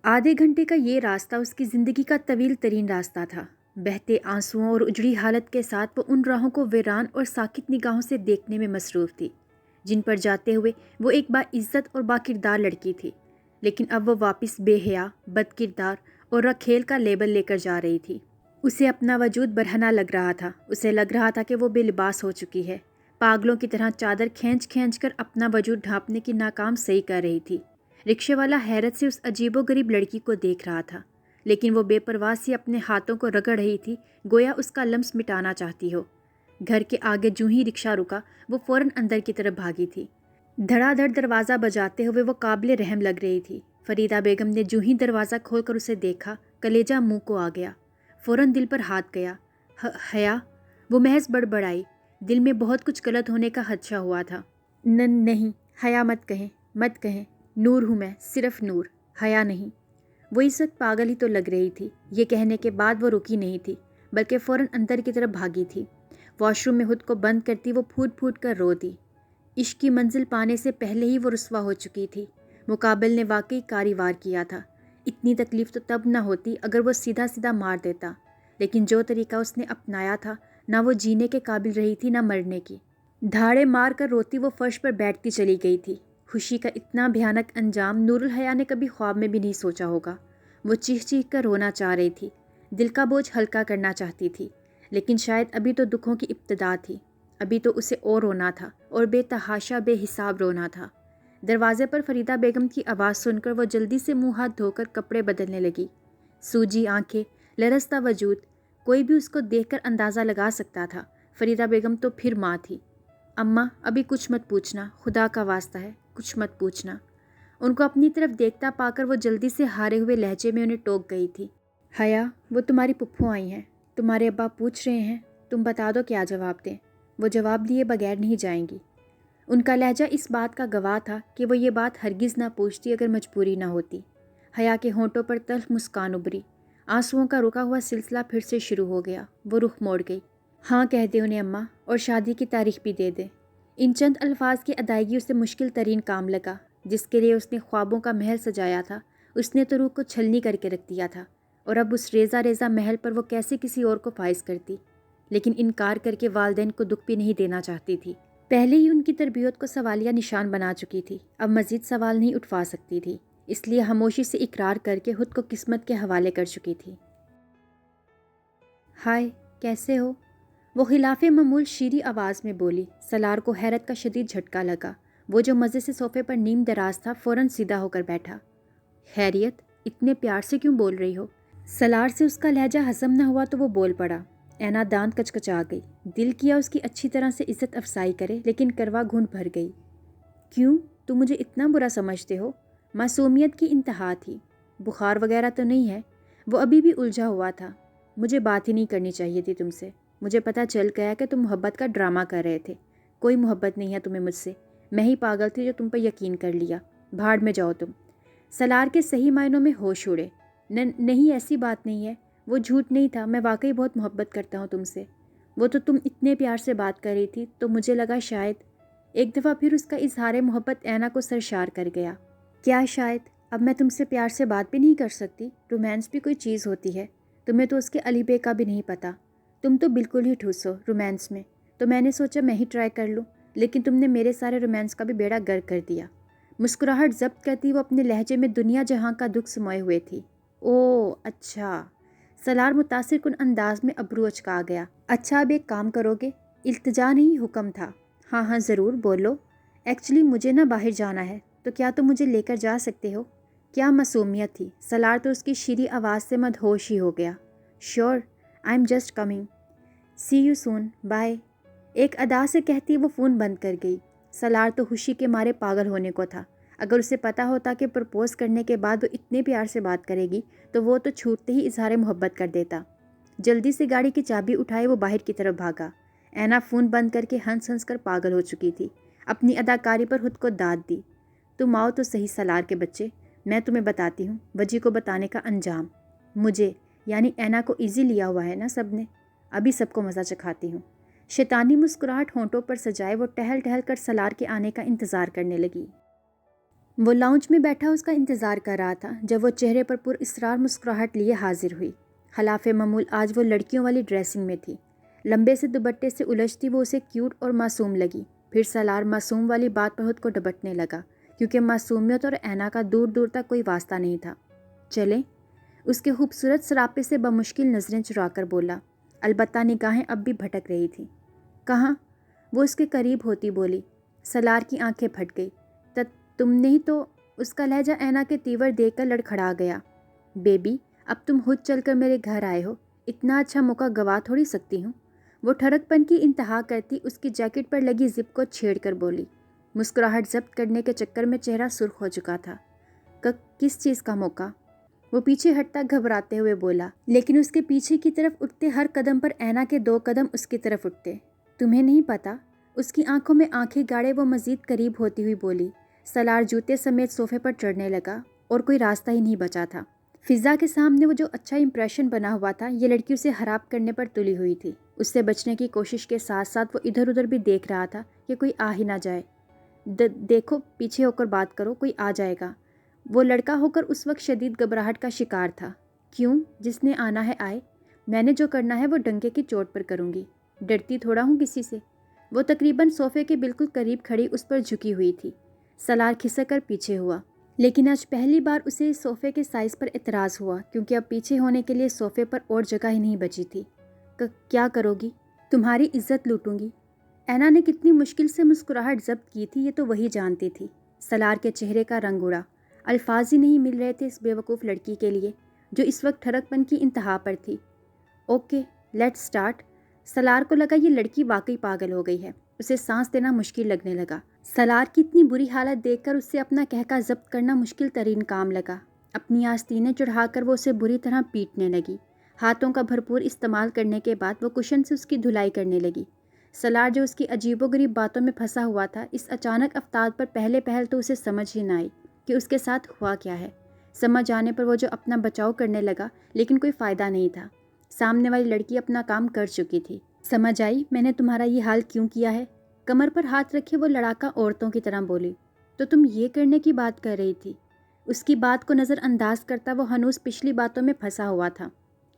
آدھے گھنٹے کا یہ راستہ اس کی زندگی کا طویل ترین راستہ تھا۔ بہتے آنسوؤں اور اجڑی حالت کے ساتھ وہ ان راہوں کو ویران اور ساکت نگاہوں سے دیکھنے میں مصروف تھی جن پر جاتے ہوئے وہ ایک باعزت اور باکردار لڑکی تھی، لیکن اب وہ واپس بے حیا، بد کردار اور رکھیل کا لیبل لے کر جا رہی تھی۔ اسے اپنا وجود برہنہ لگ رہا تھا۔ اسے لگ رہا تھا کہ وہ بے لباس ہو چکی ہے، پاگلوں کی طرح چادر کھینچ کھینچ کر اپنا وجود ڈھانپنے کی ناکام صحیح کر رہی تھی۔ رکشے والا حیرت سے اس عجیب و غریب لڑکی کو دیکھ رہا تھا، لیکن وہ بے پرواہ سی اپنے ہاتھوں کو رگڑ رہی تھی، گویا اس کا لمس مٹانا چاہتی ہو۔ گھر کے آگے جوں ہی رکشہ رکا، وہ فوراً اندر کی طرف بھاگی تھی۔ دھڑا دھڑ دروازہ بجاتے ہوئے وہ قابل رحم لگ رہی تھی۔ فریدہ بیگم نے جوں ہی دروازہ کھول کر اسے دیکھا، کلیجہ منہ کو آ گیا، فوراً دل پر ہاتھ گیا۔ حیا، وہ محض بڑبڑائی۔ دل میں بہت کچھ غلط ہونے کا خدشہ ہوا تھا۔ نہیں، حیا مت کہیں، مت کہیں، نور ہوں میں، صرف نور، حیا نہیں۔ وہ اس وقت پاگل ہی تو لگ رہی تھی۔ یہ کہنے کے بعد وہ رکی نہیں تھی، بلکہ فوراً اندر کی طرف بھاگی تھی۔ واش روم میں خود کو بند کرتی وہ پھوٹ پھوٹ کر رو دی۔ عشق کی منزل پانے سے پہلے ہی وہ رسوا ہو چکی تھی۔ مقابل نے واقعی کاری وار کیا تھا۔ اتنی تکلیف تو تب نہ ہوتی اگر وہ سیدھا سیدھا مار دیتا، لیکن جو طریقہ اس نے اپنایا تھا، نہ وہ جینے کے قابل رہی تھی نہ مرنے کی۔ دھاڑے مار کر روتی وہ فرش پر بیٹھتی چلی گئی تھی۔ خوشی کا اتنا بھیانک انجام نور الحیا نے کبھی خواب میں بھی نہیں سوچا ہوگا۔ وہ چیخ چیخ کر رونا چاہ رہی تھی، دل کا بوجھ ہلکا کرنا چاہتی تھی، لیکن شاید ابھی تو دکھوں کی ابتدا تھی۔ ابھی تو اسے اور رونا تھا، اور بے تحاشا بے حساب رونا تھا۔ دروازے پر فریدہ بیگم کی آواز سن کر وہ جلدی سے منہ ہاتھ دھو کر کپڑے بدلنے لگی۔ سوجی آنکھیں، لرزتا وجود، کوئی بھی اس کو دیکھ کر اندازہ لگا سکتا تھا فریدہ بیگم تو پھر ماں تھی۔ اماں، ابھی کچھ مت پوچھنا، خدا کا واسطہ ہے، کچھ مت پوچھنا۔ ان کو اپنی طرف دیکھتا پا کر وہ جلدی سے ہارے ہوئے لہجے میں انہیں ٹوک گئی تھی۔ حیا، وہ تمہاری پھپھو آئی ہیں، تمہارے ابا پوچھ رہے ہیں، تم بتا دو کیا جواب دیں۔ وہ جواب دیے بغیر نہیں جائیں گی۔ ان کا لہجہ اس بات کا گواہ تھا کہ وہ یہ بات ہرگز نہ پوچھتی اگر مجبوری نہ ہوتی۔ حیا کے ہونٹوں پر تلخ مسکان ابھری۔ آنسوؤں کا رکا ہوا سلسلہ پھر سے شروع ہو گیا۔ وہ رخ موڑ گئی۔ ہاں کہہ دے انہیں اماں، اور شادی کی تاریخ بھی دے دے۔ ان چند الفاظ کی ادائیگی اسے مشکل ترین کام لگا۔ جس کے لیے اس نے خوابوں کا محل سجایا تھا، اس نے تو روح کو چھلنی کر کے رکھ دیا تھا، اور اب اس ریزہ ریزہ محل پر وہ کیسے کسی اور کو فائز کرتی؟ لیکن انکار کر کے والدین کو دکھ بھی نہیں دینا چاہتی تھی۔ پہلے ہی ان کی تربیت کو سوالیہ نشان بنا چکی تھی، اب مزید سوال نہیں اٹھوا سکتی تھی، اس لیے خاموشی سے اقرار کر کے خود کو قسمت کے حوالے کر چکی تھی۔ ہائے، کیسے ہو؟ وہ خلاف معمول شیریں آواز میں بولی۔ سالار کو حیرت کا شدید جھٹکا لگا۔ وہ جو مزے سے صوفے پر نیم دراز تھا، فوراً سیدھا ہو کر بیٹھا۔ خیریت؟ اتنے پیار سے کیوں بول رہی ہو؟ سالار سے اس کا لہجہ ہضم نہ ہوا تو وہ بول پڑا۔ اینا دانت کچکچا گئی۔ دل کیا اس کی اچھی طرح سے عزت افزائی کرے، لیکن کروا گھونٹ بھر گئی۔ کیوں؟ تم مجھے اتنا برا سمجھتے ہو؟ معصومیت کی انتہا تھی۔ بخار وغیرہ تو نہیں ہے؟ وہ ابھی بھی الجھا ہوا تھا۔ مجھے بات ہی نہیں کرنی چاہیے تھی تم سے۔ مجھے پتہ چل گیا کہ تم محبت کا ڈرامہ کر رہے تھے۔ کوئی محبت نہیں ہے تمہیں مجھ سے۔ میں ہی پاگل تھی جو تم پر یقین کر لیا۔ بھاڑ میں جاؤ تم۔ سالار کے صحیح معنوں میں ہوش اڑے۔ نہیں، ایسی بات نہیں ہے، وہ جھوٹ نہیں تھا، میں واقعی بہت محبت کرتا ہوں تم سے۔ وہ تو تم اتنے پیار سے بات کر رہی تھی تو مجھے لگا شاید۔ ایک دفعہ پھر اس کا اظہار محبت اینا کو سرشار کر گیا۔ کیا شاید؟ اب میں تم سے پیار سے بات بھی نہیں کر سکتی؟ رومانس بھی کوئی چیز ہوتی ہے؟ تمہیں تو اس کے الف بے کا بھی نہیں پتہ۔ تم تو بالکل ہی ٹھوس ہو رومانس میں۔ تو میں نے سوچا میں ہی ٹرائی کر لوں، لیکن تم نے میرے سارے رومانس کا بھی بیڑا گرک کر دیا۔ مسکراہٹ ضبط کرتی وہ اپنے لہجے میں دنیا جہاں کا دکھ سموئے ہوئے تھی۔ اوہ اچھا۔ سالار متاثر کن انداز میں ابرو اچکا گیا۔ اچھا، اب ایک کام کرو گے؟ التجا نہیں، حکم تھا۔ ہاں ہاں ضرور، بولو۔ ایکچولی مجھے نہ باہر جانا ہے، تو کیا تم مجھے لے کر جا سکتے ہو؟ کیا معصومیت تھی! سالار تو اس کی شیریں آواز سے مدہوش ہی ہو گیا۔ Sure, I am just coming, see you soon, bye. ایک ادا سے کہتی وہ فون بند کر گئی۔ سالار تو خوشی کے مارے پاگل ہونے کو تھا۔ اگر اسے پتا ہوتا کہ پرپوز کرنے کے بعد وہ اتنے پیار سے بات کرے گی تو وہ تو چھوٹتے ہی اظہار محبت کر دیتا۔ جلدی سے گاڑی کی چابی اٹھائے وہ باہر کی طرف بھاگا۔ اینا فون بند کر کے ہنس ہنس کر پاگل ہو چکی تھی۔ اپنی اداکاری پر خود کو داد دی۔ تم آؤ تو صحیح سالار کے بچے، میں تمہیں بتاتی ہوں وجی کو بتانے کا انجام۔ مجھے یعنی اینا کو ایزی لیا ہوا ہے نا سب نے، ابھی سب کو مزہ چکھاتی ہوں۔ شیطانی مسکراہٹ ہونٹوں پر سجائے وہ ٹہل ٹہل کر سالار کے آنے کا انتظار کرنے لگی۔ وہ لاؤنج میں بیٹھا اس کا انتظار کر رہا تھا جب وہ چہرے پر پر اسرار مسکراہٹ لیے حاضر ہوئی۔ خلاف معمول آج وہ لڑکیوں والی ڈریسنگ میں تھی۔ لمبے سے دوپٹے سے الجھتی وہ اسے کیوٹ اور معصوم لگی۔ پھر سالار معصوم والی بات پر خود کو ڈپٹنے لگا کیونکہ معصومیت اور اینا کا دور دور تک کوئی واسطہ نہیں تھا۔ چلیں، اس کے خوبصورت سراپے سے بمشکل نظریں چرا کر بولا، البتہ نگاہیں اب بھی بھٹک رہی تھی۔ کہاں؟ وہ اس کے قریب ہوتی بولی۔ سالار کی آنکھیں پھٹ گئی۔ تم نہیں تو؟ اس کا لہجہ اینا کے تیور دیکھ کر لڑکھڑا گیا۔ بیبی، اب تم خود چل کر میرے گھر آئے ہو، اتنا اچھا موقع گوا تھوڑی سکتی ہوں۔ وہ ٹھڑک پن کی انتہا کرتی اس کی جیکٹ پر لگی زپ کو چھیڑ کر بولی۔ مسکراہٹ ضبط کرنے کے چکر میں چہرہ سرخ ہو چکا تھا۔ کس چیز کا موقع؟ وہ پیچھے ہٹتا گھبراتے ہوئے بولا، لیکن اس کے پیچھے کی طرف اٹھتے ہر قدم پر اینا کے 2 قدم اس کی طرف اٹھتے۔ تمہیں نہیں پتا؟ اس کی آنکھوں میں آنکھیں گاڑے وہ مزید قریب ہوتی ہوئی بولی۔ سالار جوتے سمیت صوفے پر چڑھنے لگا اور کوئی راستہ ہی نہیں بچا تھا۔ فضا کے سامنے وہ جو اچھا امپریشن بنا ہوا تھا، یہ لڑکی اسے خراب کرنے پر تلی ہوئی تھی۔ اس سے بچنے کی کوشش کے ساتھ ساتھ وہ ادھر ادھر بھی دیکھ رہا تھا کہ کوئی آ ہی نہ جائے۔ دیکھو، پیچھے ہو کر بات کرو، کوئی آ جائے گا۔ وہ لڑکا ہو کر اس وقت شدید گھبراہٹ کا شکار تھا۔ کیوں؟ جس نے آنا ہے آئے، میں نے جو کرنا ہے وہ ڈنکے کی چوٹ پر کروں گی، ڈرتی تھوڑا ہوں کسی سے۔ وہ تقریباً صوفے کے بالکل قریب کھڑی اس پر جھکی ہوئی تھی۔ سالار کھسک کر پیچھے ہوا، لیکن آج پہلی بار اسے اس صوفے کے سائز پر اعتراض ہوا کیونکہ اب پیچھے ہونے کے لیے صوفے پر اور جگہ ہی نہیں بچی تھی۔ کیا کرو گی؟ تمہاری عزت لوٹوں گی۔ اینا نے کتنی مشکل سے مسکراہٹ ضبط کی تھی یہ تو وہی جانتی تھی۔ سالار کے چہرے کا رنگ اڑا۔ الفاظ ہی نہیں مل رہے تھے اس بے وقوف لڑکی کے لیے جو اس وقت ٹھڑک پن کی انتہا پر تھی۔ Okay, let's start. سالار کو لگا یہ لڑکی واقعی پاگل ہو گئی ہے۔ اسے سانس دینا مشکل لگنے لگا۔ سالار کی اتنی بری حالت دیکھ کر اسے اپنا کہکا ضبط کرنا مشکل ترین کام لگا۔ اپنی آستینیں چڑھا کر وہ اسے بری طرح پیٹنے لگی۔ ہاتھوں کا بھرپور استعمال کرنے کے بعد وہ کشن سے اس کی دھلائی کرنے لگی۔ سالار جو اس کی عجیب و غریب باتوں میں پھنسا ہوا تھا، اس اچانک افتاد پر پہل تو اسے سمجھ ہی نہ آئی کہ اس کے ساتھ ہوا کیا ہے۔ سمجھ آنے پر وہ جو اپنا بچاؤ کرنے لگا، لیکن کوئی فائدہ نہیں تھا۔ سامنے والی لڑکی اپنا کام کر چکی تھی۔ سمجھ آئی میں نے تمہارا یہ حال کیوں کیا ہے؟ کمر پر ہاتھ رکھے وہ لڑاکا عورتوں کی طرح بولی۔ تو تم یہ کرنے کی بات کر رہی تھی؟ اس کی بات کو نظر انداز کرتا وہ ہنوز پچھلی باتوں میں پھنسا ہوا تھا۔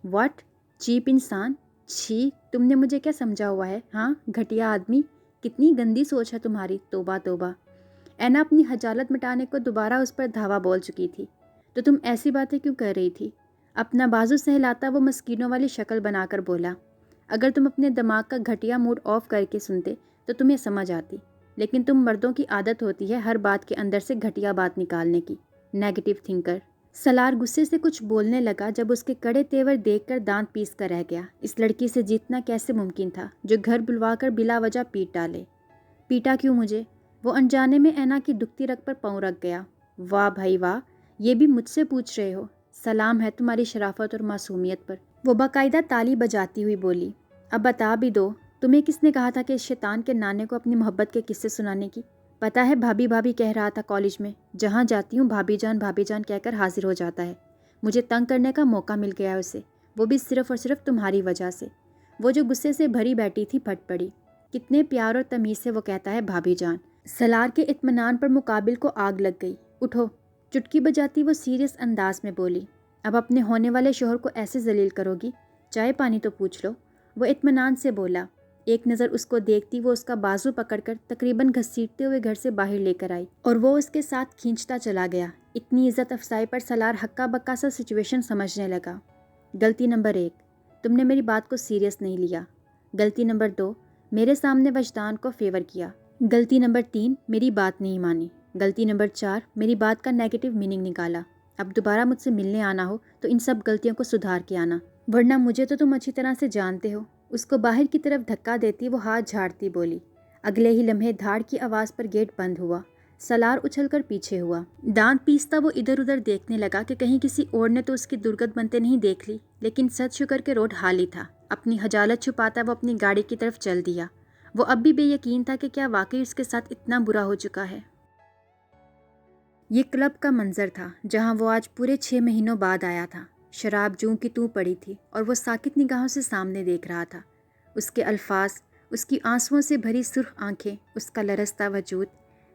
واٹ؟ چیپ انسان! چھی، تم نے مجھے کیا سمجھا ہوا ہے؟ ہاں، گھٹیا آدمی! کتنی گندی سوچ ہے تمہاری، توبہ توبہ! اینا اپنی خجالت مٹانے کو دوبارہ اس پر دھاوا بول چکی تھی۔ تو تم ایسی باتیں کیوں کر رہی تھی؟ اپنا بازو سہلاتا وہ مسکینوں والی شکل بنا کر بولا۔ اگر تم اپنے دماغ کا گھٹیا موڈ آف کر کے سنتے تو تمہیں سمجھ آتی، لیکن تم مردوں کی عادت ہوتی ہے ہر بات کے اندر سے گھٹیا بات نکالنے کی۔ Negative thinker! سالار غصے سے کچھ بولنے لگا جب اس کے کڑے تیور دیکھ کر دانت پیس کر رہ گیا۔ اس لڑکی سے جیتنا کیسے ممکن تھا جو گھر بلوا کر بلا وجہ پیٹ ڈالے؟ پیٹا کیوں مجھے؟ وہ انجانے میں اینا کی دکھتی رگ پر پاؤں رکھ گیا۔ واہ بھائی واہ، یہ بھی مجھ سے پوچھ رہے ہو؟ سلام ہے تمہاری شرافت اور معصومیت پر۔ وہ باقاعدہ تالی بجاتی ہوئی بولی۔ اب بتا بھی دو، تمہیں کس نے کہا تھا کہ اس شیطان کے نانے کو اپنی محبت کے قصے سنانے کی؟ پتہ ہے بھابھی بھابھی کہہ رہا تھا کالج میں، جہاں جاتی ہوں بھابھی جان کہہ کر حاضر ہو جاتا ہے۔ مجھے تنگ کرنے کا موقع مل گیا اسے، وہ بھی صرف اور صرف تمہاری وجہ سے۔ وہ جو غصے سے بھری بیٹھی تھی پھٹ پڑی۔ کتنے پیار اور تمیز سے وہ کہتا ہے بھابھی جان۔ سالار کے اطمینان پر مقابل کو آگ لگ گئی۔ اٹھو! چٹکی بجاتی وہ سیریس انداز میں بولی۔ اب اپنے ہونے والے شوہر کو ایسے ذلیل کرو گی؟ چائے پانی تو پوچھ لو۔ وہ اطمینان سے بولا۔ ایک نظر اس کو دیکھتی وہ اس کا بازو پکڑ کر تقریباً گھسیٹتے ہوئے گھر سے باہر لے کر آئی اور وہ اس کے ساتھ کھینچتا چلا گیا۔ اتنی عزت افزائی پر سالار ہکا بکا سا سچویشن سمجھنے لگا۔ غلطی نمبر 1، تم نے میری بات کو سیریس نہیں لیا۔ غلطی نمبر 2، میرے سامنے وجدان کو فیور کیا۔ غلطی نمبر 3، میری بات نہیں مانی۔ غلطی نمبر 4، میری بات کا نیگیٹو میننگ نکالا۔ اب دوبارہ مجھ سے ملنے آنا ہو تو ان سب غلطیوں کو سدھار کے آنا، ورنہ مجھے تو تم اچھی طرح سے جانتے ہو۔ اس کو باہر کی طرف دھکا دیتی وہ ہاتھ جھاڑتی بولی۔ اگلے ہی لمحے دھاڑ کی آواز پر گیٹ بند ہوا۔ سالار اچھل کر پیچھے ہوا۔ دانت پیستا وہ ادھر ادھر دیکھنے لگا کہ کہیں کسی اور نے تو اس کی درگت بنتے نہیں دیکھ لی، لیکن سد شکر کے روڈ خالی تھا۔ اپنی خجالت چھپاتا وہ اپنی گاڑی کی طرف چل دیا۔ وہ اب بھی بے یقین تھا کہ کیا واقعی اس کے ساتھ اتنا برا ہو چکا ہے۔ یہ کلب کا منظر تھا جہاں وہ آج پورے 6 مہینوں بعد آیا تھا۔ شراب جوں کی توں پڑی تھی اور وہ ساکت نگاہوں سے سامنے دیکھ رہا تھا۔ اس کے الفاظ، اس کی آنسوؤں سے بھری سرخ آنکھیں، اس کا لرزتا وجود،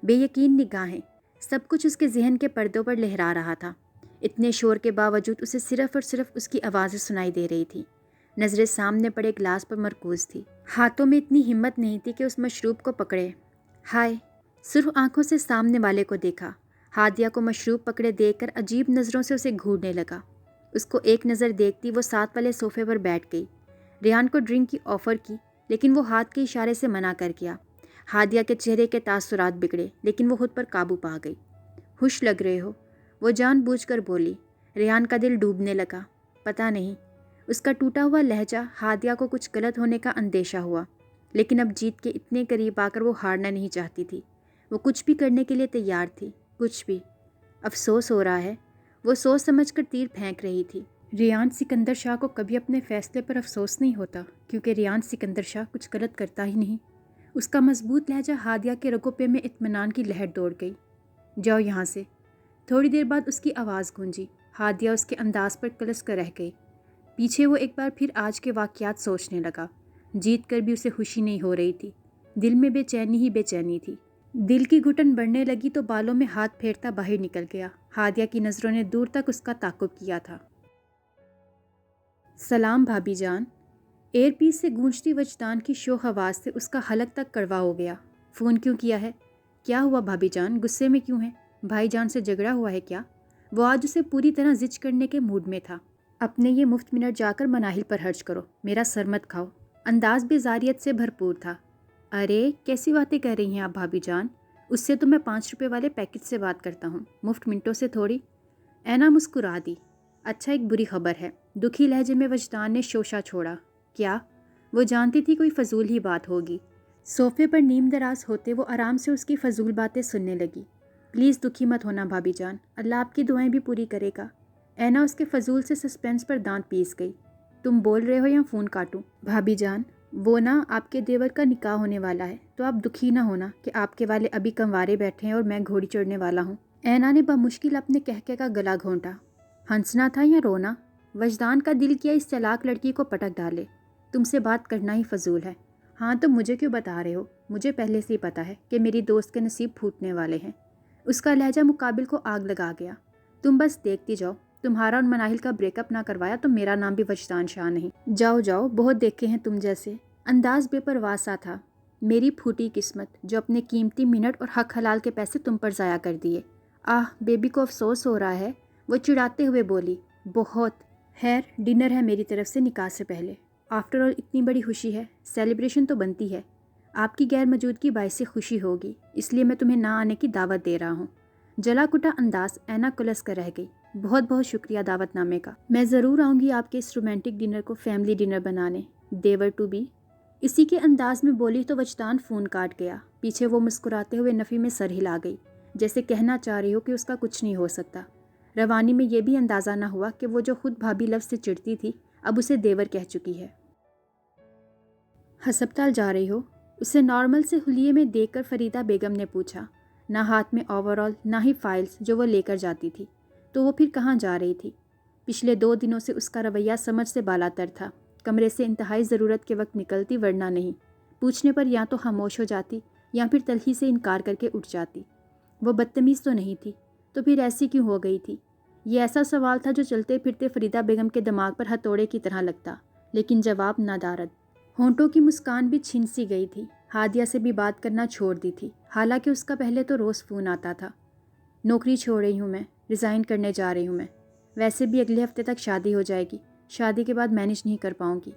بے یقین نگاہیں، سب کچھ اس کے ذہن کے پردوں پر لہرا رہا تھا۔ اتنے شور کے باوجود اسے صرف اور صرف اس کی آوازیں سنائی دے رہی تھی۔ نظریں سامنے پڑے گلاس پر مرکوز تھی۔ ہاتھوں میں اتنی ہمت نہیں تھی کہ اس مشروب کو پکڑے۔ ہائے! سرخ آنکھوں سے سامنے والے کو دیکھا۔ ہادیہ کو مشروب پکڑے دیکھ کر عجیب نظروں سے اسے گھورنے لگا۔ اس کو ایک نظر دیکھتی وہ ساتھ والے صوفے پر بیٹھ گئی۔ ریان کو ڈرنک کی آفر کی لیکن وہ ہاتھ کے اشارے سے منع کر گیا۔ ہادیہ کے چہرے کے تاثرات بگڑے لیکن وہ خود پر قابو پا گئی۔ خوش لگ رہے ہو، وہ جان بوجھ کر بولی۔ ریان کا دل ڈوبنے لگا۔ پتہ نہیں، اس کا ٹوٹا ہوا لہجہ ہادیہ کو کچھ غلط ہونے کا اندیشہ ہوا، لیکن اب جیت کے اتنے قریب آ کر وہ ہارنا نہیں چاہتی تھی۔ وہ کچھ بھی کرنے کے لیے تیار تھی، کچھ بھی۔ افسوس ہو رہا ہے، وہ سوچ سمجھ کر تیر پھینک رہی تھی۔ ریان سکندر شاہ کو کبھی اپنے فیصلے پر افسوس نہیں ہوتا، کیونکہ ریان سکندر شاہ کچھ غلط کرتا ہی نہیں۔ اس کا مضبوط لہجہ ہادیہ کے رگوں پہ میں اطمینان کی لہر دوڑ گئی۔ جاؤ یہاں سے۔ تھوڑی دیر بعد اس کی آواز گونجی۔ ہادیہ اس کے انداز پر کلس کر رہ گئی۔ پیچھے وہ ایک بار پھر آج کے واقعات سوچنے لگا۔ جیت کر بھی اسے خوشی نہیں ہو رہی تھی، دل میں بے چینی ہی بے چینی تھی۔ دل کی گھٹن بڑھنے لگی تو بالوں میں ہاتھ پھیرتا باہر نکل گیا۔ ہادیہ کی نظروں نے دور تک اس کا تعقب کیا تھا۔ سلام بھابی جان۔ ایئر پیس سے گونجتی وجدان کی شوخ آواز سے اس کا حلق تک کڑوا ہو گیا۔ فون کیوں کیا ہے؟ کیا ہوا بھابی جان، غصے میں کیوں ہے؟ بھائی جان سے جھگڑا ہوا ہے کیا؟ وہ آج اسے پوری طرح زچ کرنے کے موڈ میں تھا۔ اپنے یہ مفت منٹ جا کر مناہل پر خرچ کرو، میرا سر مت کھاؤ۔ انداز بیزاریت سے بھرپور تھا۔ ارے کیسی باتیں کر رہی ہیں آپ بھابی جان؟ اس سے تو میں 5 روپے والے پیکج سے بات کرتا ہوں، مفت منٹوں سے تھوڑی۔ اینا مسکرا دی۔ اچھا، ایک بری خبر ہے۔ دکھی لہجے میں وجدان نے شوشہ چھوڑا۔ کیا؟ وہ جانتی تھی کوئی فضول ہی بات ہوگی۔ صوفے پر نیم دراز ہوتے وہ آرام سے اس کی فضول باتیں سننے لگی۔ پلیز دکھی مت ہونا بھابی جان، اللہ آپ کی دعائیں بھی پوری کرے گا۔ اینا اس کے فضول سے سسپینس پر دانت پیس گئی۔ تم بول رہے ہو یا فون کاٹوں؟ بھابی جان، وہ نا آپ کے دیور کا نکاح ہونے والا ہے، تو آپ دکھی نہ ہونا کہ آپ کے والے ابھی کنوارے بیٹھے ہیں اور میں گھوڑی چڑھنے والا ہوں۔ اینا نے بمشکل اپنے کہکے کا گلا گھونٹا۔ ہنسنا تھا یا رونا؟ وجدان کا دل کیا اس چالاک لڑکی کو پٹک ڈالے۔ تم سے بات کرنا ہی فضول ہے۔ ہاں تو مجھے کیوں بتا رہے ہو؟ مجھے پہلے سے ہی پتا ہے کہ میری دوست کے نصیب پھوٹنے والے ہیں۔ اس کا لہجہ مقابل کو آگ لگا گیا۔ تم بس دیکھتی جاؤ، تمہارا اور مناہل کا بریک اپ نہ کروایا تو میرا نام بھی وجدان شاہ نہیں۔ جاؤ جاؤ، بہت دیکھے ہیں تم جیسے۔ انداز بے پرواہ سا تھا۔ میری پھوٹی قسمت جو اپنے قیمتی منٹ اور حق حلال کے پیسے تم پر ضائع کر دیے۔ بیبی کو افسوس ہو رہا ہے، وہ چڑھاتے ہوئے بولی۔ بہت۔ خیر، ڈنر ہے میری طرف سے نکاح سے پہلے۔ آفٹر آل اتنی بڑی خوشی ہے، سیلیبریشن تو بنتی ہے۔ آپ کی غیر موجودگی باعث سے خوشی ہوگی، اس لیے میں تمہیں نہ آنے کی دعوت دے رہا ہوں۔ جلا کٹا انداز اینا کلس کر رہ گئی۔ بہت بہت شکریہ دعوت نامے کا۔ میں ضرور آؤں گی آپ کے اس رومانٹک ڈنر کو فیملی ڈنر بنانے، دیور ٹو بی۔ اسی کے انداز میں بولی تو وجدان فون کاٹ گیا۔ پیچھے وہ مسکراتے ہوئے نفی میں سر ہلا گئی، جیسے کہنا چاہ رہی ہو کہ اس کا کچھ نہیں ہو سکتا۔ روانی میں یہ بھی اندازہ نہ ہوا کہ وہ جو خود بھابی لفظ سے چڑھتی تھی اب اسے دیور کہہ چکی ہے۔ ہسپتال جا رہی ہو؟ اسے نارمل سے حلیے میں دیکھ کر فریدہ بیگم نے پوچھا۔ نہ ہاتھ میں اوور آل نہ ہی فائلز جو وہ لے کر جاتی تھی، تو وہ پھر کہاں جا رہی تھی؟ پچھلے 2 دنوں سے اس کا رویہ سمجھ سے بالاتر تھا۔ کمرے سے انتہائی ضرورت کے وقت نکلتی ورنہ نہیں۔ پوچھنے پر یا تو خاموش ہو جاتی یا پھر تلخی سے انکار کر کے اٹھ جاتی۔ وہ بدتمیز تو نہیں تھی، تو پھر ایسی کیوں ہو گئی تھی؟ یہ ایسا سوال تھا جو چلتے پھرتے فریدہ بیگم کے دماغ پر ہتھوڑے کی طرح لگتا، لیکن جواب نادارد۔ ہونٹوں کی مسکان بھی چھن سی گئی تھی۔ ہادیہ سے بھی بات کرنا چھوڑ دی تھی، حالانکہ اس کا پہلے تو روز فون آتا تھا۔ نوکری چھوڑ رہی ہوں میں، ریزائن کرنے جا رہی ہوں میں۔ ویسے بھی اگلے ہفتے تک شادی ہو جائے گی، شادی کے بعد مینیج نہیں کر پاؤں گی۔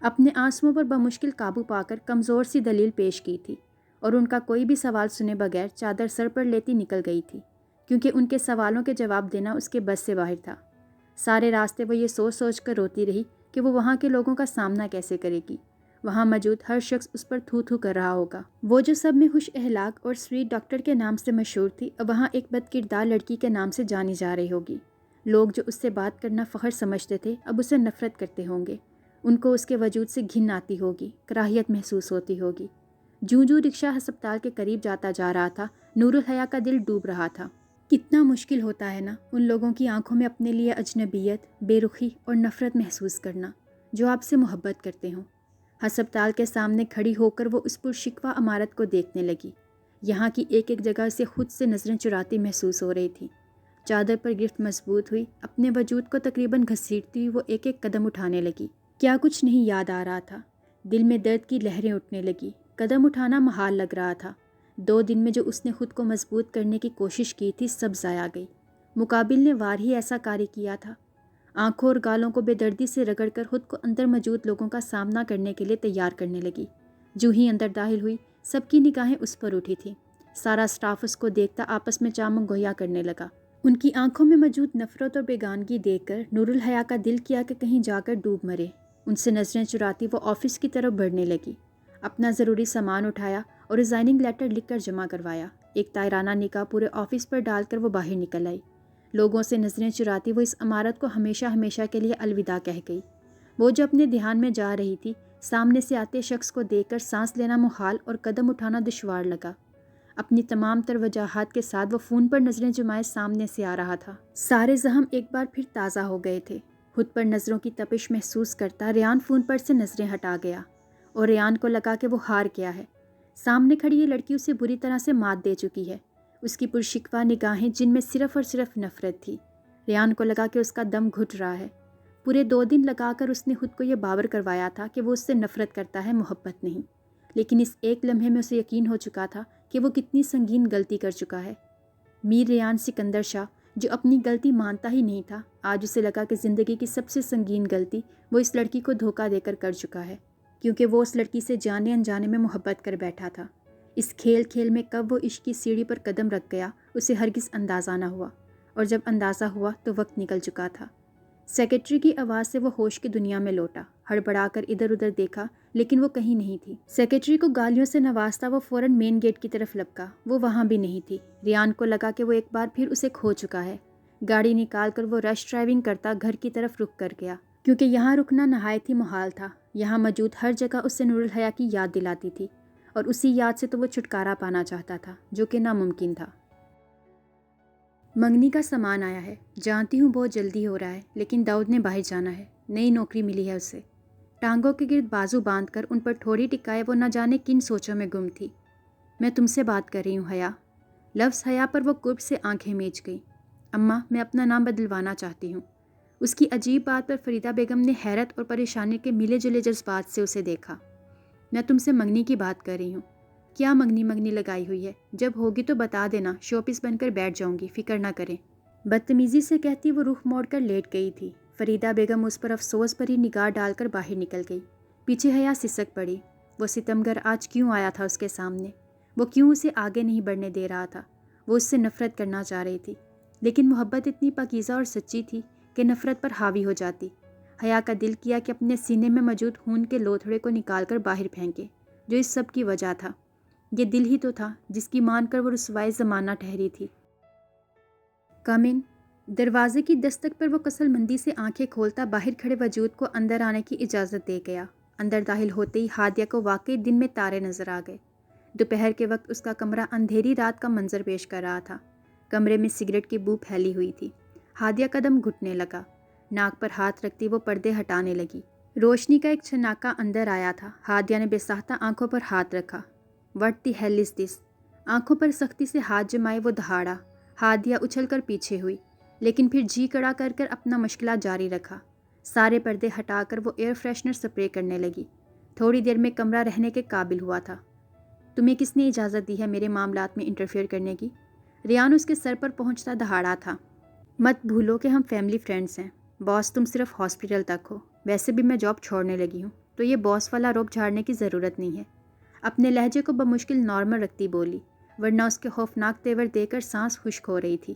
اپنے آنسوؤں پر بمشکل قابو پا کر کمزور سی دلیل پیش کی تھی، اور ان کا کوئی بھی سوال سنے بغیر چادر سر پر لیتی نکل گئی تھی، کیونکہ ان کے سوالوں کے جواب دینا اس کے بس سے باہر تھا۔ سارے راستے وہ یہ سوچ سوچ کر روتی رہی کہ وہ وہاں کے لوگوں کا سامنا کیسے کرے گی۔ وہاں موجود ہر شخص اس پر تھو تھو کر رہا ہوگا۔ وہ جو سب میں خوش اخلاق اور سویٹ ڈاکٹر کے نام سے مشہور تھی، اب وہاں ایک بد کردار لڑکی کے نام سے جانی جا رہی ہوگی۔ لوگ جو اس سے بات کرنا فخر سمجھتے تھے اب اسے نفرت کرتے ہوں گے۔ ان کو اس کے وجود سے گھن آتی ہوگی، کراہیت محسوس ہوتی ہوگی۔ جوں جوں رکشہ ہسپتال کے قریب جاتا جا رہا تھا، نور الحیا کا دل ڈوب رہا تھا۔ کتنا مشکل ہوتا ہے نا ان لوگوں کی آنکھوں میں اپنے لیے اجنبیت، بے رخی اور نفرت محسوس کرنا جو آپ سے محبت کرتے ہوں۔ ہسپتال کے سامنے کھڑی ہو کر وہ اس پرشکوہ عمارت کو دیکھنے لگی۔ یہاں کی ایک ایک جگہ سے خود سے نظریں چراتی محسوس ہو رہی تھی۔ چادر پر گرفت مضبوط ہوئی، اپنے وجود کو تقریباً گھسیٹتی ہوئی وہ ایک ایک قدم اٹھانے لگی۔ کیا کچھ نہیں یاد آ رہا تھا۔ دل میں درد کی لہریں اٹھنے لگی۔ قدم اٹھانا محال لگ رہا تھا۔ 2 دن میں جو اس نے خود کو مضبوط کرنے کی کوشش کی تھی سب ضائع گئی۔ مقابل نے وار ہی ایسا کاری کیا تھا۔ آنکھوں اور گالوں کو بے دردی سے رگڑ کر خود کو اندر موجود لوگوں کا سامنا کرنے کے لیے تیار کرنے لگی۔ جو ہی اندر داخل ہوئی سب کی نگاہیں اس پر اٹھی تھیں۔ سارا اسٹاف اس کو دیکھتا آپس میں چامن گویا کرنے لگا۔ ان کی آنکھوں میں موجود نفرت اور بیگانگی دیکھ کر نور الحیا کا دل کیا کہ کہیں جا کر ڈوب مرے۔ ان سے نظریں چراتی وہ آفس کی طرف بڑھنے لگی۔ اپنا ضروری سامان اٹھایا اور ریزائننگ لیٹر لکھ کر جمع کروایا۔ ایک طائرانہ نگاہ پورے آفس پر ڈال کر وہ باہر نکل آئی۔ لوگوں سے نظریں چراتی وہ اس عمارت کو ہمیشہ ہمیشہ کے لیے الوداع کہہ گئی۔ وہ جو اپنے دھیان میں جا رہی تھی، سامنے سے آتے شخص کو دیکھ کر سانس لینا محال اور قدم اٹھانا دشوار لگا۔ اپنی تمام تر وجاہت کے ساتھ وہ فون پر نظریں جمائے سامنے سے آ رہا تھا۔ سارے زخم ایک بار پھر تازہ ہو گئے تھے۔ خود پر نظروں کی تپش محسوس کرتا ریان فون پر سے نظریں ہٹا گیا اور ریان کو لگا کہ وہ ہار گیا ہے۔ سامنے کھڑی یہ لڑکی اسے بری طرح سے مات دے چکی ہے۔ اس کی پرشکوہ نگاہیں جن میں صرف اور صرف نفرت تھی۔ ریان کو لگا کہ اس کا دم گھٹ رہا ہے۔ پورے 2 دن لگا کر اس نے خود کو یہ باور کروایا تھا کہ وہ اس سے نفرت کرتا ہے، محبت نہیں۔ لیکن اس ایک لمحے میں اسے یقین ہو چکا تھا کہ وہ کتنی سنگین غلطی کر چکا ہے۔ میر ریان سکندر شاہ جو اپنی غلطی مانتا ہی نہیں تھا، آج اسے لگا کہ زندگی کی سب سے سنگین غلطی وہ اس لڑکی کو دھوکہ دے کر چکا ہے، کیونکہ وہ اس لڑکی سے جانے انجانے میں محبت کر بیٹھا تھا۔ اس کھیل کھیل میں کب وہ عشق کی سیڑھی پر قدم رکھ گیا اسے ہرگز اندازہ نہ ہوا، اور جب اندازہ ہوا تو وقت نکل چکا تھا۔ سیکرٹری کی آواز سے وہ ہوش کی دنیا میں لوٹا، ہڑبڑا کر ادھر ادھر دیکھا لیکن وہ کہیں نہیں تھی۔ سیکرٹری کو گالیوں سے نوازتا وہ فوراً مین گیٹ کی طرف لپکا، وہ وہاں بھی نہیں تھی۔ ریان کو لگا کہ وہ ایک بار پھر اسے کھو چکا ہے۔ گاڑی نکال کر وہ رش ڈرائیونگ کرتا گھر کی طرف رخ کر گیا، کیونکہ یہاں رکنا نہایت ہی محال تھا۔ یہاں موجود ہر جگہ اس سے نور الحیا کی یاد دلاتی تھی، اور اسی یاد سے تو وہ چھٹکارا پانا چاہتا تھا، جو کہ ناممکن تھا۔ منگنی کا سامان آیا ہے، جانتی ہوں بہت جلدی ہو رہا ہے، لیکن داؤد نے باہر جانا ہے، نئی نوکری ملی ہے اسے۔ ٹانگوں کے گرد بازو باندھ کر ان پر ٹھوڑی ٹکائے وہ نہ جانے کن سوچوں میں گم تھی۔ میں تم سے بات کر رہی ہوں حیا۔ لفظ حیا پر وہ قرب سے آنکھیں میچ گئی۔ اماں، میں اپنا نام بدلوانا چاہتی ہوں۔ اس کی عجیب بات پر فریدہ بیگم نے حیرت اور پریشانی کے ملے جلے جذبات سے اسے دیکھا۔ میں تم سے منگنی کی بات کر رہی ہوں۔ کیا منگنی منگنی لگائی ہوئی ہے؟ جب ہوگی تو بتا دینا، شو پیس بن کر بیٹھ جاؤں گی، فکر نہ کریں۔ بدتمیزی سے کہتی وہ رخ موڑ کر لیٹ گئی تھی۔ فریدہ بیگم اس پر افسوس بھری نگاہ ڈال کر باہر نکل گئی۔ پیچھے حیا سسک پڑی۔ وہ ستمگر آج کیوں آیا تھا اس کے سامنے؟ وہ کیوں اسے آگے نہیں بڑھنے دے رہا تھا؟ وہ اس سے نفرت کرنا چاہ رہی تھی، لیکن محبت اتنی پاکیزہ اور سچی تھی کہ نفرت پر حاوی ہو جاتی۔ حیا کا دل کیا کہ اپنے سینے میں موجود خون کے لوتھڑے کو نکال کر باہر پھینکے، جو اس سب کی وجہ تھا۔ یہ دل ہی تو تھا جس کی مان کر وہ رسوائی زمانہ ٹھہری تھی۔ کم ان۔ دروازے کی دستک پر وہ کسل مندی سے آنکھیں کھولتا باہر کھڑے وجود کو اندر آنے کی اجازت دے گیا۔ اندر داخل ہوتے ہی ہادیہ کو واقعی دن میں تارے نظر آ گئے۔ دوپہر کے وقت اس کا کمرہ اندھیری رات کا منظر پیش کر رہا تھا۔ کمرے میں سگریٹ کی بو پھیلی ہوئی تھی۔ ہادیہ قدم گھٹنے لگا، ناک پر ہاتھ رکھتی وہ پردے ہٹانے لگی۔ روشنی کا ایک چھناکا اندر آیا تھا۔ ہادیہ نے بے ساختہ آنکھوں پر ہاتھ رکھا۔ وٹ دی ہیل از دس؟ آنکھوں پر سختی سے ہاتھ جمائے وہ دہاڑا۔ ہادیہ اچھل کر پیچھے ہوئی، لیکن پھر جی کڑا کر کر اپنا مشغلہ جاری رکھا۔ سارے پردے ہٹا کر وہ ایئر فریشنر سپرے کرنے لگی۔ تھوڑی دیر میں کمرہ رہنے کے قابل ہوا تھا۔ تمہیں کس نے اجازت دی ہے میرے معاملات میں انٹرفیئر کرنے کی؟ ریان اس کے سر پر پہنچتا دہاڑا تھا۔ مت بھولو کہ ہم فیملی فرینڈز ہیں۔ باس تم صرف ہاسپٹل تک ہو، ویسے بھی میں جاب چھوڑنے لگی ہوں، تو یہ باس والا روب جھاڑنے کی ضرورت نہیں ہے۔ اپنے لہجے کو بمشکل نارمل رکھتی بولی، ورنہ اس کے خوفناک تیور دے کر سانس خشک ہو رہی تھی۔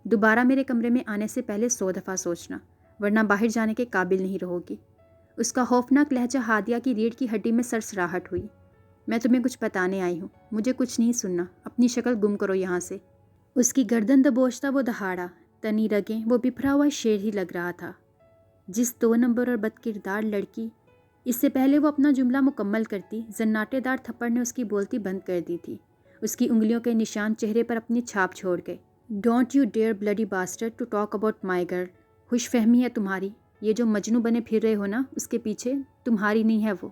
دوبارہ میرے کمرے میں آنے سے پہلے 100 دفعہ سوچنا، ورنہ باہر جانے کے قابل نہیں رہو گی۔ اس کا خوفناک لہجہ ہادیہ کی ریڑھ کی ہڈی میں سرسراہٹ ہوئی۔ میں تمہیں کچھ بتانے آئی ہوں، مجھے کچھ نہیں سننا، اپنی شکل گم کرو یہاں سے۔ اس کی گردن دبوچتا وہ دہاڑا، تنی رگیں، وہ بپھرا ہوا شیر ہی لگ رہا تھا۔ جس 2 نمبر اور بد کردار لڑکی۔ اس سے پہلے وہ اپنا جملہ مکمل کرتی، زناٹے دار تھپڑ نے اس کی بولتی بند کر دی تھی۔ اس کی انگلیوں کے نشان چہرے پر اپنی چھاپ چھوڑ گئے۔ Don't you dare bloody bastard to talk about my girl. خوش فہمی ہے تمہاری، یہ جو مجنوں بنے پھر رہے ہو نا، اس کے پیچھے تمہاری نہیں ہے، وہ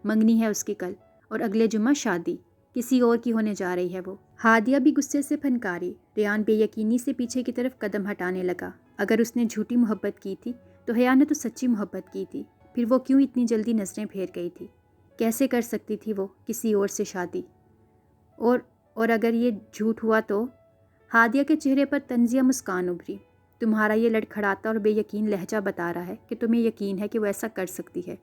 منگنی ہے اس کی کل، اور اگلے جمعہ شادی۔ کسی اور کی ہونے جا رہی ہے وہ۔ ہادیہ بھی غصے سے پھنکاری۔ ریان بے یقینی سے پیچھے کی طرف قدم ہٹانے لگا۔ اگر اس نے جھوٹی محبت کی تھی تو حیا نے تو سچی محبت کی تھی، پھر وہ کیوں اتنی جلدی نظریں پھیر گئی تھی؟ کیسے کر سکتی تھی وہ کسی اور سے شادی؟ اور اگر یہ جھوٹ ہوا تو؟ ہادیہ کے چہرے پر طنزیہ مسکان ابھری۔ تمہارا یہ لڑکھڑاتا اور بے یقین لہجہ بتا رہا ہے کہ تمہیں یقین ہے کہ وہ ایسا کر سکتی ہے،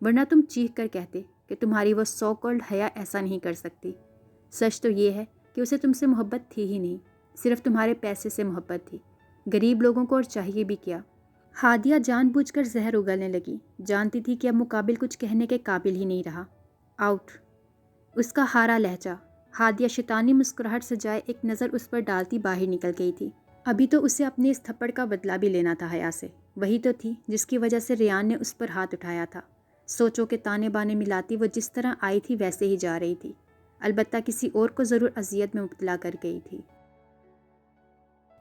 ورنہ تم چیخ کر کہتے کہ تمہاری وہ سو کالڈ حیا ایسا نہیں کر سکتی۔ سچ تو یہ ہے کہ اسے تم سے محبت تھی ہی نہیں، صرف تمہارے پیسے سے محبت تھی۔ غریب لوگوں کو اور چاہیے بھی کیا؟ ہادیہ جان بوجھ کر زہر اگلنے لگی، جانتی تھی کہ اب مقابل کچھ کہنے کے قابل ہی نہیں رہا۔ آؤٹ! اس کا ہارا لہجہ۔ ہادیہ شیطانی مسکراہٹ سجائے ایک نظر اس پر ڈالتی باہر نکل گئی تھی۔ ابھی تو اسے اپنے اس تھپڑ کا بدلہ بھی لینا تھا حیا سے، وہی تو تھی جس کی وجہ سے ریان نے اس پر ہاتھ اٹھایا تھا۔ سوچوں کے تانے بانے ملاتی وہ جس طرح آئی تھی ویسے ہی جا رہی تھی، البتہ کسی اور کو ضرور اذیت میں مبتلا کر گئی تھی۔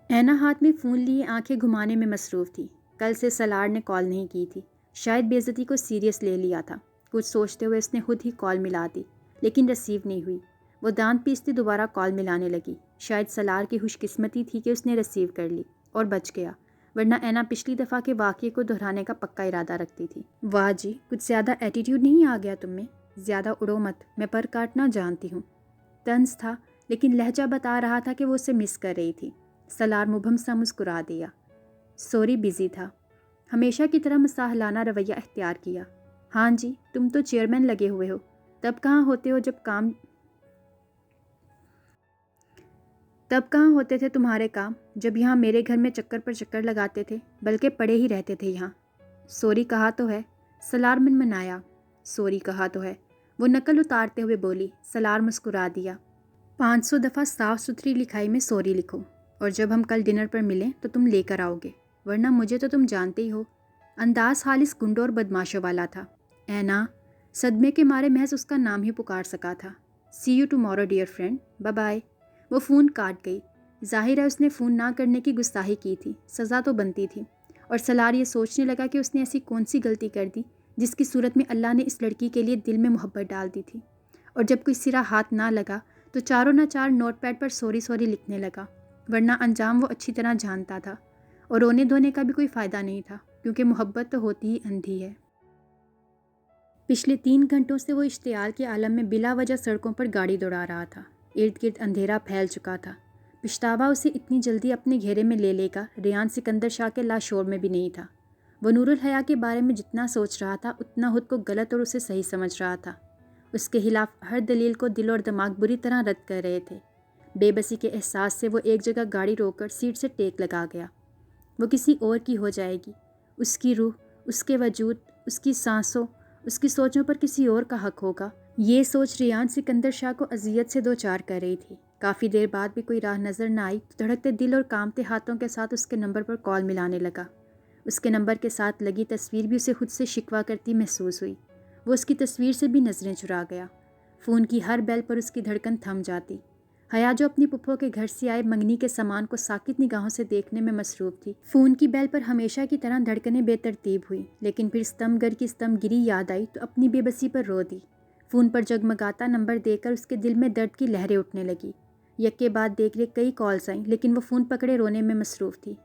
اینا ہاتھ میں فون لیے آنکھیں گھمانے میں مصروف تھی۔ کل سے سلار نے کال نہیں کی تھی، شاید بے عزتی کو سیریس لے لیا تھا۔ کچھ سوچتے ہوئے اس نے خود ہی کال ملا دی، لیکن رسیو نہیں ہوئی۔ وہ دانت پیستی دوبارہ کال ملانے لگی۔ شاید سلار کی خوش قسمتی تھی کہ اس نے رسیو کر لی اور بچ گیا، ورنہ اینا پچھلی دفعہ کے واقعے کو دہرانے کا پکا ارادہ رکھتی تھی۔ واہ جی، کچھ زیادہ ایٹیٹیوڈ نہیں آ گیا تم میں؟ زیادہ اڑو مت، میں پر کاٹنا جانتی ہوں۔ طنز تھا، لیکن لہجہ بتا رہا تھا کہ وہ اسے مس کر رہی تھی۔ سلار مبہم سا مسکرا دیا۔ سوری، بزی تھا۔ ہمیشہ کی طرح مساہلانہ رویہ اختیار کیا۔ ہاں جی، تم تو چیئرمین لگے ہوئے ہو، تب کہاں ہوتے تھے تمہارے کام، جب یہاں میرے گھر میں چکر پر چکر لگاتے تھے، بلکہ پڑے ہی رہتے تھے یہاں۔ سوری کہا تو ہے، سلار منمنایا۔ سوری کہا تو ہے، وہ نقل اتارتے ہوئے بولی۔ سلار مسکرا دیا۔ 500 دفعہ صاف ستھری لکھائی میں سوری لکھو، اور جب ہم کل ڈنر پر ملیں تو تم لے کر آؤ گے، ورنہ مجھے تو تم جانتے ہی ہو۔ انداز خالص گنڈوں اور بدماشوں والا تھا۔ اینا صدمے کے مارے محض اس کا نام ہی پکار سکا تھا۔ See you tomorrow dear friend, bye bye. وہ فون کاٹ گئی۔ ظاہر ہے اس نے فون نہ کرنے کی گستاخی کی تھی، سزا تو بنتی تھی، اور سلار یہ سوچنے لگا کہ اس نے ایسی کون سی غلطی کر دی جس کی صورت میں اللہ نے اس لڑکی کے لیے دل میں محبت ڈال دی تھی۔ اور جب کوئی سرا ہاتھ نہ لگا تو چاروں نہ چار نوٹ پیڈ پر سوری سوری لکھنے لگا، ورنہ انجام وہ اچھی طرح جانتا تھا، اور رونے دھونے کا بھی کوئی فائدہ نہیں تھا، کیونکہ محبت تو ہوتی ہی اندھی ہے۔ پچھلے 3 گھنٹوں سے وہ اشتعال کے عالم میں بلا وجہ سڑکوں پر گاڑی دوڑا رہا تھا۔ ارد گرد اندھیرا پھیل چکا تھا۔ پچھتاوا اسے اتنی جلدی اپنے گھیرے میں لے لے گا ریان سکندر شاہ کے لاشعور میں بھی نہیں تھا۔ وہ نور الحیا کے بارے میں جتنا سوچ رہا تھا اتنا خود کو غلط اور اسے صحیح سمجھ رہا تھا۔ اس کے خلاف ہر دلیل کو دل اور دماغ بری طرح رد کر رہے تھے۔ بے بسی کے احساس سے وہ ایک جگہ گاڑی روک کر سیٹ سے ٹیک لگا گیا۔ وہ کسی اور کی ہو جائے گی، اس کی روح، اس کے وجود، اس کی سانسوں، اس کی سوچوں پر کسی اور کا حق ہوگا۔ یہ سوچ ریان سکندر شاہ کو اذیت سے دوچار کر رہی تھی۔ کافی دیر بعد بھی کوئی راہ نظر نہ آئی تو دھڑکتے دل اور کانپتے ہاتھوں کے ساتھ اس کے نمبر پر کال ملانے لگا۔ اس کے نمبر کے ساتھ لگی تصویر بھی اسے خود سے شکوہ کرتی محسوس ہوئی۔ وہ اس کی تصویر سے بھی نظریں چرا گیا۔ فون کی ہر بیل پر اس کی دھڑکن تھم جاتی۔ حیا جو اپنی پھپھو کے گھر سے آئے منگنی کے سامان کو ساکت نگاہوں سے دیکھنے میں مصروف تھی۔ فون کی بیل پر ہمیشہ کی طرح دھڑکنیں بے ترتیب ہوئی، لیکن پھر ستم گر کی ستم گری یاد آئی تو اپنی بے بسی پر رو دی۔ فون پر جگمگاتا نمبر دیکھ کر اس کے دل میں درد کی لہریں اٹھنے لگی۔ یک کے بعد دیکھ لے کئی کالز آئیں، لیکن وہ فون پکڑے رونے میں مصروف تھی۔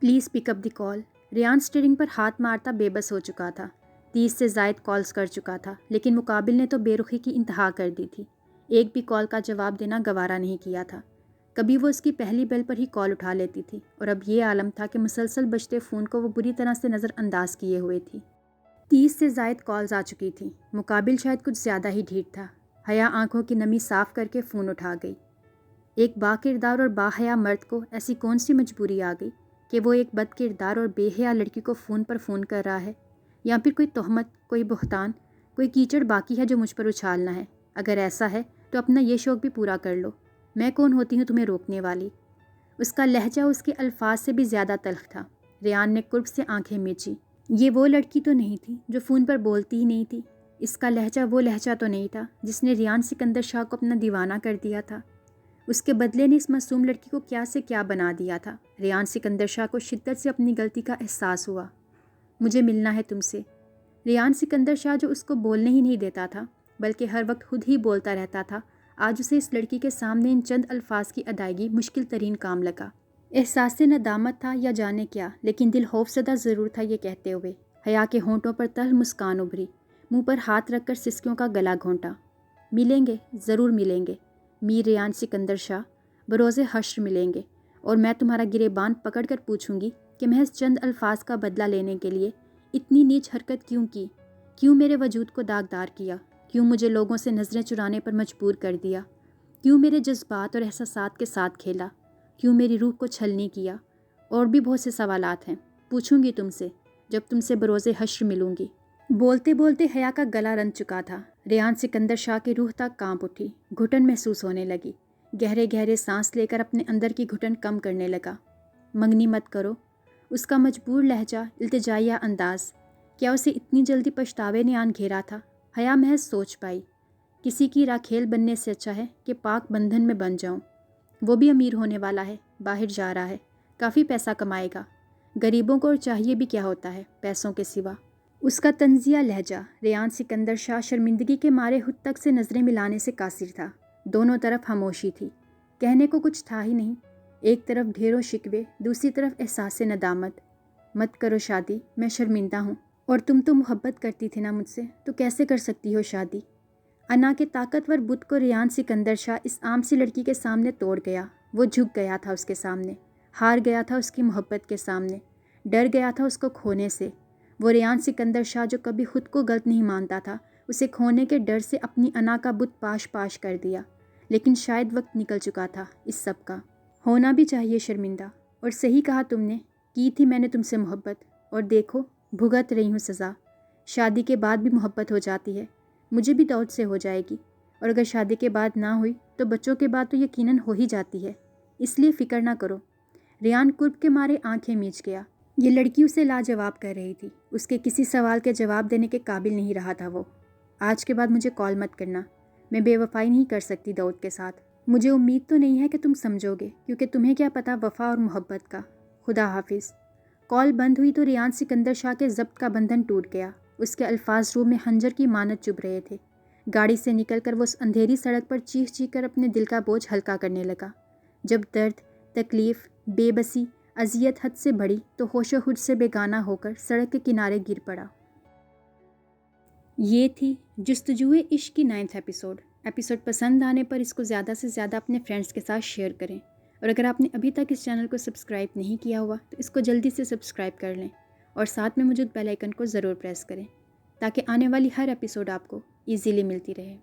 Please pick up the call. Rayan steering پر ہاتھ مارتا بے بس ہو چکا تھا۔ 30 سے زائد کالز کر چکا تھا، لیکن مقابل نے تو بے رخی کی انتہا کر دی تھی۔ ایک بھی کال کا جواب دینا گوارا نہیں کیا تھا۔ کبھی وہ اس کی پہلی بیل پر ہی کال اٹھا لیتی تھی، اور اب یہ عالم تھا کہ مسلسل بجتے فون کو وہ بری طرح سے نظر انداز کیے ہوئے تھی۔ 30 سے زائد کالز آ چکی تھیں، مقابل شاید کچھ زیادہ ہی ڈھیٹ تھا۔ حیا آنکھوں کی نمی صاف کر کے فون اٹھا گئی۔ ایک با کردار اور با حیا مرد کو ایسی کون سی مجبوری آ گئی کہ وہ ایک بد کردار اور بے حیا لڑکی کو فون پر فون کر رہا ہے؟ یا پھر کوئی تہمت، کوئی بہتان، کوئی کیچڑ باقی ہے جو مجھ پر اچھالنا ہے؟ اگر ایسا ہے تو اپنا یہ شوق بھی پورا کر لو، میں کون ہوتی ہوں تمہیں روکنے والی؟ اس کا لہجہ اس کے الفاظ سے بھی زیادہ تلخ تھا۔ ریان نے قرب سے آنکھیں میچی۔ یہ وہ لڑکی تو نہیں تھی جو فون پر بولتی ہی نہیں تھی۔ اس کا لہجہ وہ لہجہ تو نہیں تھا جس نے ریان سکندر شاہ کو اپنا دیوانہ کر دیا تھا۔ اس کے بدلے نے اس معصوم لڑکی کو کیا سے کیا بنا دیا تھا۔ ریان سکندر شاہ کو شدت سے اپنی غلطی کا احساس ہوا۔ مجھے ملنا ہے تم سے۔ ریان سکندر شاہ جو اس کو بولنے ہی نہیں دیتا تھا، بلکہ ہر وقت خود ہی بولتا رہتا تھا، آج اسے اس لڑکی کے سامنے ان چند الفاظ کی ادائیگی مشکل ترین کام لگا۔ احساس ندامت تھا یا جانے کیا، لیکن دل خوفزدہ ضرور تھا یہ کہتے ہوئے۔ حیا کے ہونٹوں پر تلخ مسکان ابھری، منہ پر ہاتھ رکھ کر سسکیوں کا گلا گھونٹا۔ ملیں گے، ضرور ملیں گے میر ریان سکندر شاہ، بروز حشر ملیں گے، اور میں تمہارا گریبان پکڑ کر پوچھوں گی کہ محض چند الفاظ کا بدلہ لینے کے لیے اتنی نیچ حرکت کیوں کی، کیوں میرے وجود کو داغدار کیا، کیوں مجھے لوگوں سے نظریں چرانے پر مجبور کر دیا، کیوں میرے جذبات اور احساسات کے ساتھ کھیلا، کیوں میری روح کو چھلنی کیا۔ اور بھی بہت سے سوالات ہیں، پوچھوں گی تم سے جب تم سے بروز حشر ملوں گی۔ بولتے بولتے حیا کا گلا رن چکا تھا۔ ریان سکندر شاہ کی روح تک کانپ اٹھی، گھٹن محسوس ہونے لگی۔ گہرے گہرے سانس لے کر اپنے اندر کی گھٹن کم کرنے لگا۔ منگنی مت کرو، اس کا مجبور لہجہ، التجائیہ انداز، کیا اسے اتنی جلدی پچھتاوے نے آن گھیرا تھا؟ حیا محض سوچ پائی، کسی کی راکھیل بننے سے اچھا ہے کہ پاک بندھن میں بن جاؤں۔ وہ بھی امیر ہونے والا ہے، باہر جا رہا ہے، کافی پیسہ کمائے گا۔ غریبوں کو اور چاہیے بھی کیا ہوتا ہے پیسوں کے سوا؟ اس کا طنزیہ لہجہ۔ ریان سکندر شاہ شرمندگی کے مارے خود تک سے نظریں ملانے سے قاصر تھا۔ دونوں طرف خاموشی تھی، کہنے کو کچھ تھا ہی نہیں۔ ایک طرف ڈھیروں شکوے، دوسری طرف احساس ندامت۔ مت کرو شادی، میں شرمندہ ہوں، اور تم تو محبت کرتی تھی نا مجھ سے، تو کیسے کر سکتی ہو شادی؟ انا کے طاقتور بت کو ریان سکندر شاہ اس عام سی لڑکی کے سامنے توڑ گیا۔ وہ جھک گیا تھا اس کے سامنے، ہار گیا تھا اس کی محبت کے سامنے، ڈر گیا تھا اس کو کھونے سے۔ وہ ریان سکندر شاہ جو کبھی خود کو غلط نہیں مانتا تھا، اسے کھونے کے ڈر سے اپنی انا کا بت پاش پاش کر دیا۔ لیکن شاید وقت نکل چکا تھا اس سب کا۔ ہونا بھی چاہیے شرمندہ، اور صحیح کہا تم نے، کی تھی میں نے تم سے محبت، اور دیکھو بھگت رہی ہوں سزا۔ شادی کے بعد بھی محبت ہو جاتی ہے، مجھے بھی دولت سے ہو جائے گی، اور اگر شادی کے بعد نہ ہوئی تو بچوں کے بعد تو یقیناً ہو ہی جاتی ہے، اس لیے فکر نہ کرو۔ ریان قرب کے مارے آنکھیں میچ گیا۔ یہ لڑکی اسے لاجواب کر رہی تھی، اس کے کسی سوال کے جواب دینے کے قابل نہیں رہا تھا وہ۔ آج کے بعد مجھے کال مت کرنا، میں بے وفائی نہیں کر سکتی داؤد کے ساتھ۔ مجھے امید تو نہیں ہے کہ تم سمجھو گے، کیونکہ تمہیں کیا پتہ وفا اور محبت کا۔ خدا حافظ۔ کال بند ہوئی تو ریان سکندر شاہ کے ضبط کا بندھن ٹوٹ گیا۔ اس کے الفاظ روح میں خنجر کی مانند چبھ رہے تھے۔ گاڑی سے نکل کر وہ اس اندھیری سڑک پر چیخ چیخ کر اپنے دل کا بوجھ ہلکا کرنے لگا۔ جب درد، تکلیف، بے بسی، اذیت حد سے بڑھی تو ہوش و خرد سے بیگانہ ہو کر سڑک کے کنارے گر پڑا۔ یہ تھی جستجوئے عشق کی 9واں ایپیسوڈ پسند آنے پر اس کو زیادہ سے زیادہ اپنے فرینڈس کے ساتھ شیئر کریں، اور اگر آپ نے ابھی تک اس چینل کو سبسکرائب نہیں کیا ہوا تو اس کو جلدی سے سبسکرائب کر لیں، اور ساتھ میں موجود بیل آئیکن کو ضرور پریس کریں تاکہ آنے والی ہر ایپیسوڈ آپ کو ایزیلی ملتی رہے۔